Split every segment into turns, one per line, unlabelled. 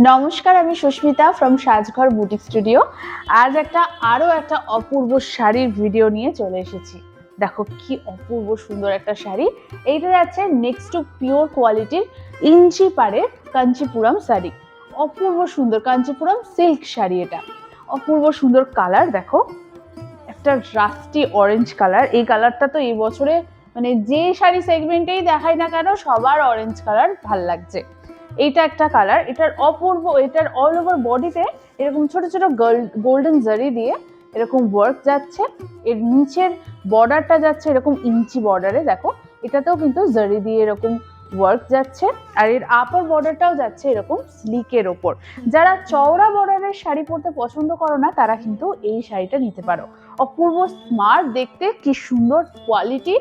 নমস্কার, আমি Susmita from Sajghar boutique studio. আজ আরো একটা অপূর্ব শাড়ির ভিডিও নিয়ে চলে এসেছি। দেখো কি অপূর্ব সুন্দর একটা শাড়ি। এইটা যাচ্ছে নেক্সট টু পিওর কোয়ালিটির ইঞ্চি পাড়ের কাঞ্চিপুরম শাড়ি। অপূর্ব সুন্দর কাঞ্চিপুরম সিল্ক শাড়ি। এটা অপূর্ব সুন্দর কালার। দেখো একটা রাস্টি অরেঞ্জ কালার। এই কালারটা তো এই বছরে মানে যে শাড়ি সেগমেন্টেই দেখাই না কেন সবার অরেঞ্জ কালার ভাল লাগছে। এইটা একটা কালার, এটার অপূর্ব, এটার অল ওভার বডিতে এরকম ছোট ছোট গোল্ডেন জারি দিয়ে এরকম ওয়ার্ক যাচ্ছে। এর নিচের বর্ডারটা যাচ্ছে এরকম ইঞ্চি বর্ডারে। দেখো এটাতেও কিন্তু জারি দিয়ে এরকম ওয়ার্ক যাচ্ছে, আর এর আপার বর্ডারটাও যাচ্ছে এরকম স্লিকের ওপর। যারা চওড়া বর্ডারের শাড়ি পরতে পছন্দ করো না তারা কিন্তু এই শাড়িটা নিতে পারো। অপূর্ব স্মার্ট দেখতে, কি সুন্দর কোয়ালিটি,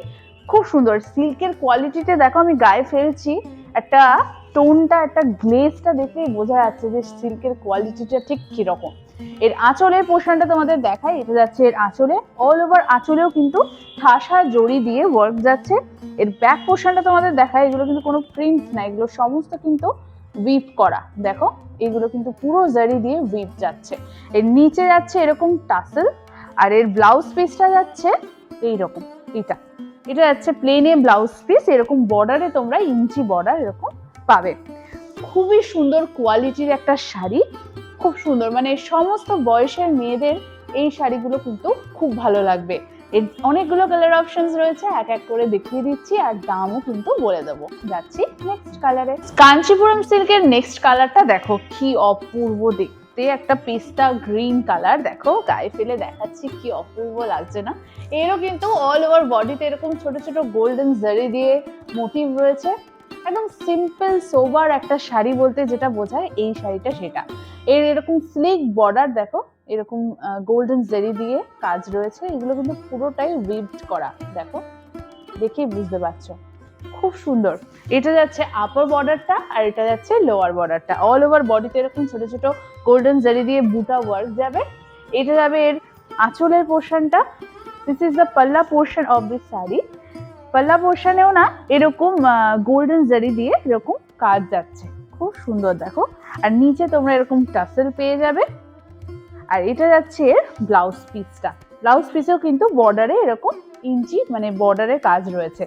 খুব সুন্দর সিল্কের কোয়ালিটিতে। দেখো আমি গায়ে ফেলছি, একটা টোনটা, একটা গ্লেজটা দেখলেই বোঝা যাচ্ছে যে সিল্কের কোয়ালিটিটা ঠিক কিরকম। এর আঁচলের পোর্শনটা তোমাদের দেখাই। এটা যাচ্ছে এর আঁচলে, অল ওভার আঁচলেও কিন্তু ঠাসা জড়ি দিয়ে ওয়ার্ক যাচ্ছে। এর ব্যাক পোর্শনটা তোমাদের দেখাই। এগুলো কিন্তু কোনো প্রিন্ট না, এগুলো সমস্ত কিন্তু উইভ করা। দেখো এগুলো কিন্তু পুরো জারি দিয়ে উইভ যাচ্ছে। এর নিচে যাচ্ছে এরকম টাসেল, আর এর ব্লাউজ পিসটা যাচ্ছে এইরকম। এটা যাচ্ছে প্লেনে ব্লাউজ পিস, এরকম বর্ডারে তোমরা ইঞ্চি বর্ডার এরকম পাবে। খুবই সুন্দর কোয়ালিটির একটা শাড়ি, খুব সুন্দর, মানে সমস্ত বয়সের মেয়েদের এই শাড়িগুলো কিন্তু খুব ভালো লাগবে। এর অনেকগুলো কালার অপশনস রয়েছে, এক এক করে দেখিয়ে দিচ্ছি, আর দামও কিন্তু বলে দেবো। যাচ্ছি নেক্সট কালারে। কাঞ্চিপুরম সিল্কের নেক্সট কালারটা দেখো কি অপূর্ব দেখতে, একটা পেস্তা গ্রিন কালার। দেখো গায়ে ফেলে দেখাচ্ছি কি অপূর্ব লাগছে না। এরও কিন্তু অল ওভার বডিতে এরকম ছোট ছোট গোল্ডেন জারি দিয়ে মোটিভ রয়েছে। একদম সিম্পল সোবার একটা শাড়ি বলতে যেটা বোঝায় এই শাড়িটা সেটা। এর এরকম স্লিক বর্ডার, দেখো এরকম গোল্ডেন জারি দিয়ে কাজ রয়েছে। এগুলো কিন্তু পুরোটাই উইভড করা, দেখো দেখেই বুঝতে পারছো, খুব সুন্দর। এটা যাচ্ছে আপার বর্ডারটা, আর এটা যাচ্ছে লোয়ার বর্ডারটা। অল ওভার বডিতে এরকম ছোট ছোট গোল্ডেন জারি দিয়ে বুটা ওয়ার্ক যাবে। এটা যাবে এর আঁচলের পোর্শনটা। দিস ইজ দ্য পাল্লা পোর্শন অফ দিস শাড়ি। পাল্লা পোর্শনেও না এরকম গোল্ডেন জারি দিয়ে এরকম কাজ যাচ্ছে, খুব সুন্দর। দেখো আর নিচে তোমরা এরকম টাসেল পেয়ে যাবে। আর এটা যাচ্ছে এর ব্লাউজ পিসটা। ব্লাউজ পিসেও কিন্তু বর্ডারে এরকম ইঞ্চি মানে বর্ডারে কাজ রয়েছে।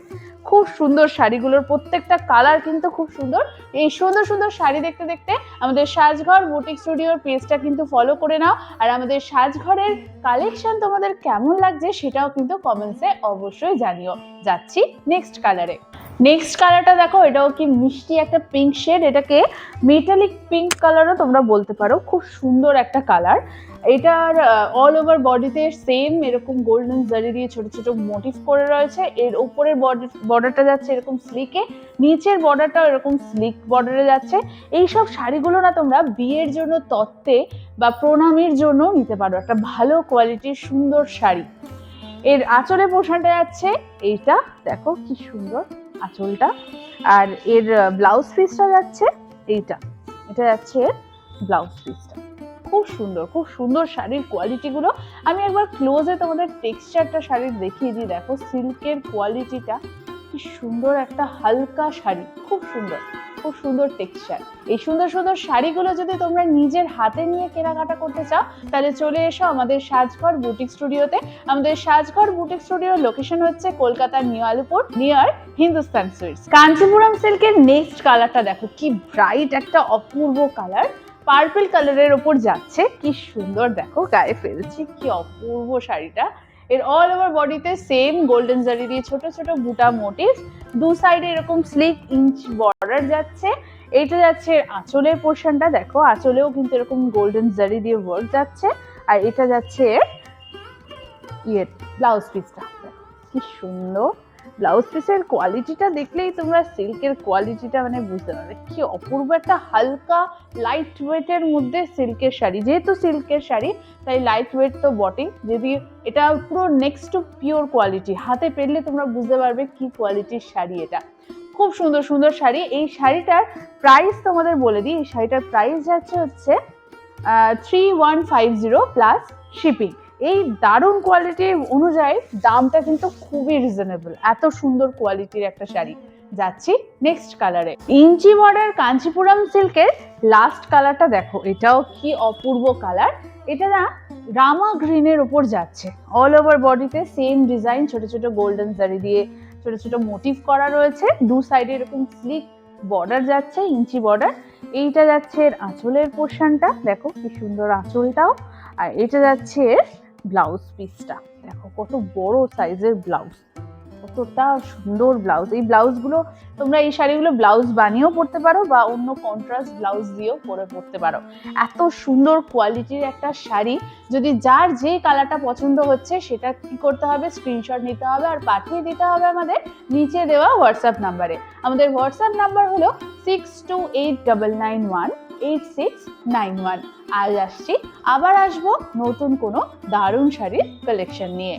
খুব সুন্দর শাড়িগুলোর প্রত্যেকটা কালার কিন্তু খুব সুন্দর। এই সুন্দর সুন্দর শাড়ি দেখতে দেখতে আমাদের সাজঘর বুটিক স্টুডিওর পেজটা কিন্তু ফলো করে নাও। আর আমাদের সাজঘরের কালেকশন তোমাদের কেমন লাগছে সেটাও কিন্তু কমেন্টসে অবশ্যই জানিও। যাচ্ছি নেক্সট কালারে। নেক্সট কালারটা দেখো, এটাও কি মিষ্টি একটা পিঙ্ক শেড। এটাকে মেটালিক পিঙ্ক কালারও তোমরা বলতে পারো। খুব সুন্দর একটা কালার। এটার অল ওভার বডিতে সেম এরকম গোল্ডেন জারি দিয়ে ছোট ছোট মোটিভ করে রয়েছে। এর উপরের বর্ডারটা যাচ্ছে এরকম স্লিকে, নিচের বর্ডারটাও এরকম স্লিক বর্ডারে যাচ্ছে। এইসব শাড়িগুলো না তোমরা বিয়ের জন্য, তত্ত্বে বা প্রণামের জন্য নিতে পারো। একটা ভালো কোয়ালিটির সুন্দর শাড়ি। এর আঁচলের পোর্শনটা যাচ্ছে এইটা, দেখো কি সুন্দর আঁচলটা। আর এর ব্লাউজ পিসটা যাচ্ছে এইটা। এটা যাচ্ছে এর ব্লাউজ পিসটা। খুব সুন্দর, খুব সুন্দর শাড়ির কোয়ালিটিগুলো। আমি একবার ক্লোজে তোমাদের টেক্সচারটা শাড়ির দেখিয়ে দিই। দেখো সিল্কের কোয়ালিটিটা কি সুন্দর, একটা হালকা শাড়ি, খুব সুন্দর, খুব সুন্দর টেক্সচার। এই সুন্দর সুন্দর শাড়িগুলো যদি তোমরা নিজের হাতে নিয়ে কেনাকাটা করতে চাও তাহলে চলে এসো আমাদের সাজঘর বুটিক স্টুডিওতে। আমাদের সাজঘর বুটিক স্টুডিওর লোকেশন হচ্ছে কলকাতার New Alipur, near Hindustan Sweets. Kanchipuram সিল্কের নেক্সট কালারটা দেখো কি ব্রাইট একটা অপূর্ব কালার, পার্পল কালারের ওপর যাচ্ছে, কি সুন্দর। দেখো গায়ে ফেলছি, কি অপূর্ব শাড়িটা। এর অল ওভার বডিতে সেম গোল্ডেন জারি দিয়ে ছোট ছোট বুটা মোটিভ, দু সাইডে এরকম স্লিক ইঞ্চ বর্ডার যাচ্ছে। এইটা যাচ্ছে আঁচলের পোর্শনটা। দেখো আঁচলেও কিন্তু এরকম গোল্ডেন জারি দিয়ে ওয়ার্ক যাচ্ছে। আর এটা যাচ্ছে ব্লাউজ পিসটা, কি সুন্দর। ব্লাউজ পিসের কোয়ালিটিটা দেখলেই তোমরা সিল্কের কোয়ালিটিটা মানে বুঝতে পারবে, কি অপূর্ব একটা হালকা লাইট ওয়েটের মধ্যে সিল্কের শাড়ি। যেহেতু সিল্কের শাড়ি তাই লাইট ওয়েট তো বটেই, যদি এটা পুরো নেক্সট টু পিওর কোয়ালিটি। হাতে পেরলে তোমরা বুঝতে পারবে কি কোয়ালিটির শাড়ি এটা। খুব সুন্দর সুন্দর শাড়ি। এই শাড়িটার প্রাইস তোমাদের বলে দিই। এই শাড়িটার প্রাইস যাচ্ছে হচ্ছে 3150 প্লাস শিপিং। এই দারুণ কোয়ালিটি অনুযায়ী দামটা কিন্তু খুবই রিজনেবল। এত সুন্দর কোয়ালিটির একটা শাড়ি, যাচ্ছি নেক্সট কালারে। ইঞ্চি বর্ডার কাঞ্চিপুরম সিল্কের লাস্ট কালারটা দেখো, এটাও কি অপূর্ব কালার। এটা না রামা গ্রিনের উপর যাচ্ছে, অল ওভার বডিতে সেম ডিজাইন, ছোট ছোট গোল্ডেন জারি দিয়ে ছোট ছোট মোটিভ করা রয়েছে, দু সাইডে এরকম স্লিক বর্ডার যাচ্ছে, ইঞ্চি বর্ডার। এইটা যাচ্ছে এর আঁচলের পোর্শনটা, দেখো কি সুন্দর আঁচলটাও। আর এটা যাচ্ছে এর ব্লাউজ পিসটা, দেখো কত বড় সাইজের ব্লাউজ, কতটা সুন্দর ব্লাউজ। এই ব্লাউজগুলো তোমরা, এই শাড়িগুলো ব্লাউজ বানিয়েও পরতে পারো বা অন্য কন্ট্রাস্ট ব্লাউজ দিয়েও পরতে পারো। এত সুন্দর কোয়ালিটির একটা শাড়ি। যদি যার যে কালারটা পছন্দ হচ্ছে সেটা কি করতে হবে, স্ক্রিনশট নিতে হবে আর পাঠিয়ে দিতে হবে আমাদের নিচে দেওয়া হোয়াটসঅ্যাপ নাম্বারে। আমাদের হোয়াটসঅ্যাপ নাম্বার হলো 6289918691। আজ আসছি, আবার আসবো নতুন কোনো দারুণ শাড়ির কালেকশন নিয়ে।